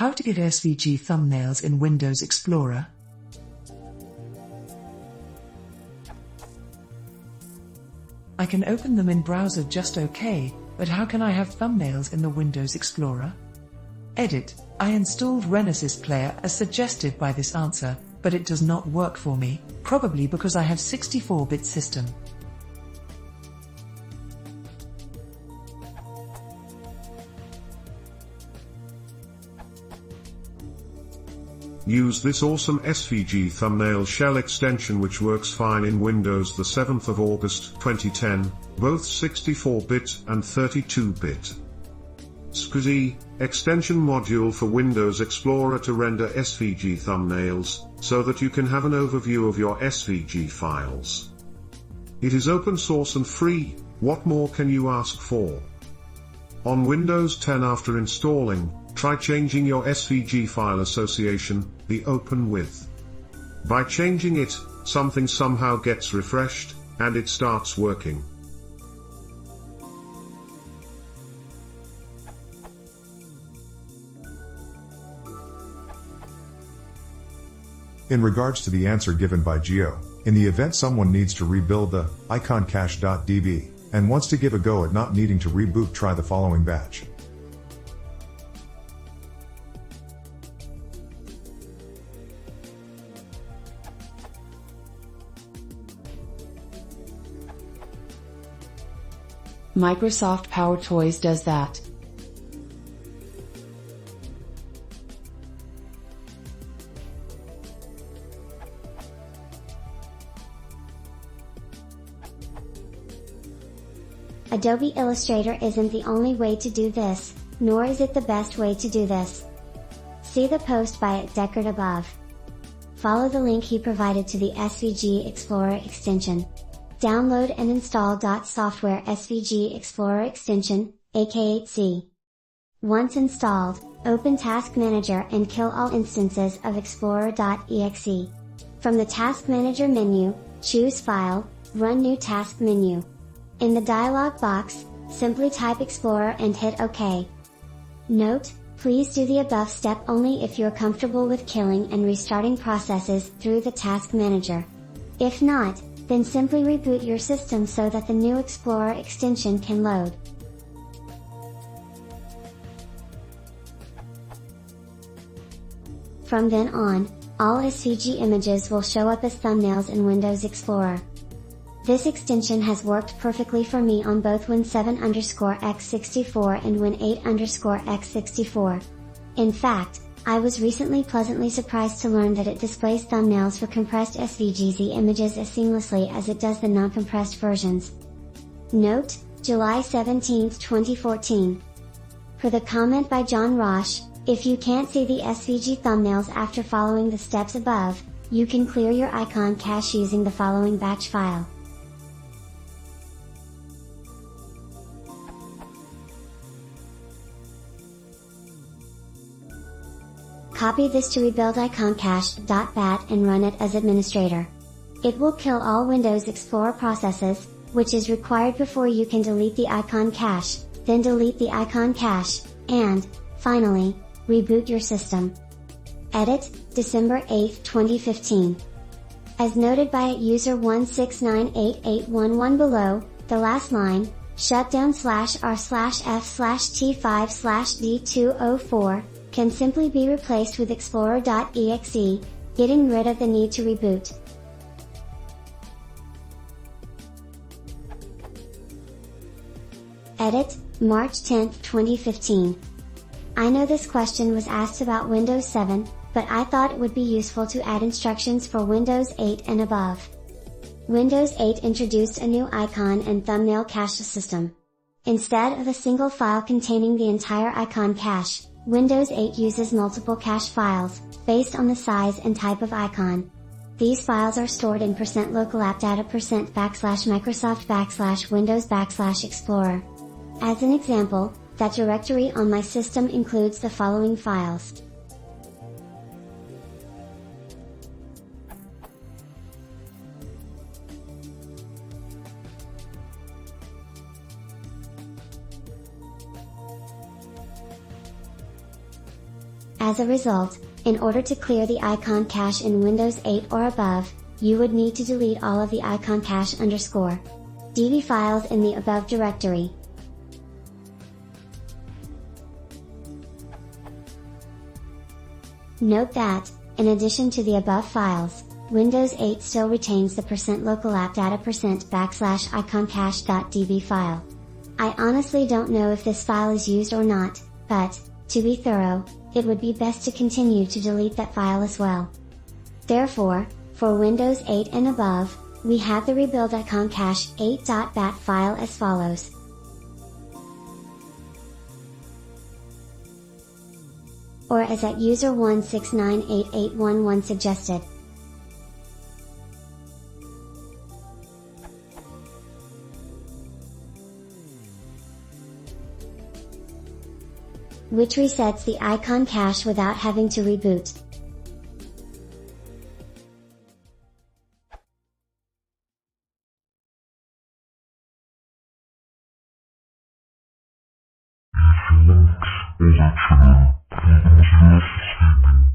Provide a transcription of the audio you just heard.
How to get SVG thumbnails in Windows Explorer. I can open them in browser just okay, but how can I have thumbnails in the Windows Explorer? Edit. I installed Renesys Player as suggested by this answer, but it does not work for me, probably because I have 64-bit system. Use this awesome SVG thumbnail shell extension which works fine in Windows the 7th of August 2010, both 64-bit and 32-bit. SVG extension module for Windows Explorer to render SVG thumbnails, so that you can have an overview of your SVG files. It is open source and free, what more can you ask for? On Windows 10 after installing, try changing your SVG file association, the open with. By changing it, something somehow gets refreshed, and it starts working. In regards to the answer given by Geo, in the event someone needs to rebuild the icon cache.db and wants to give a go at not needing to reboot, try the following batch. Microsoft Power Toys does that. Adobe Illustrator isn't the only way to do this, nor is it the best way to do this. See the post by Deckard above. Follow the link he provided to the SVG Explorer extension. Download and install .software SVG Explorer extension, aka C. Once installed, open Task Manager and kill all instances of Explorer.exe. From the Task Manager menu, choose File, Run New Task menu. In the dialog box, simply type Explorer and hit OK. Note, please do the above step only if you're comfortable with killing and restarting processes through the Task Manager. If not, then simply reboot your system so that the new Explorer extension can load. From then on, all SVG images will show up as thumbnails in Windows Explorer. This extension has worked perfectly for me on both Win7_x64 and Win8_x64. In fact, I was recently pleasantly surprised to learn that it displays thumbnails for compressed SVG images as seamlessly as it does the non-compressed versions. Note, July 17, 2014. For the comment by John Roche, if you can't see the SVG thumbnails after following the steps above, you can clear your icon cache using the following batch file. Copy this to rebuild icon cache.bat and run it as administrator. It will kill all Windows Explorer processes, which is required before you can delete the icon cache, then delete the icon cache, and, finally, reboot your system. Edit, December 8, 2015. As noted by user 1698811 below, the last line, shutdown/r/f/t5/d204, can simply be replaced with Explorer.exe, getting rid of the need to reboot. Edit, March 10, 2015. I know this question was asked about Windows 7, but I thought it would be useful to add instructions for Windows 8 and above. Windows 8 introduced a new icon and thumbnail cache system. Instead of a single file containing the entire icon cache, Windows 8 uses multiple cache files, based on the size and type of icon. These files are stored in %localappdata%\Microsoft\Windows\Explorer. As an example, that directory on my system includes the following files. As a result, in order to clear the icon cache in Windows 8 or above, you would need to delete all of the icon cache _db files in the above directory. Note that, in addition to the above files, Windows 8 still retains the %localappdata %iconcache.db file. I honestly don't know if this file is used or not, but, to be thorough, it would be best to continue to delete that file as well. Therefore, for Windows 8 and above, we have the rebuild iconcache 8.bat file as follows. Or as at user 1698811 suggested. Which resets the icon cache without having to reboot. Linux is actually pretty SVG.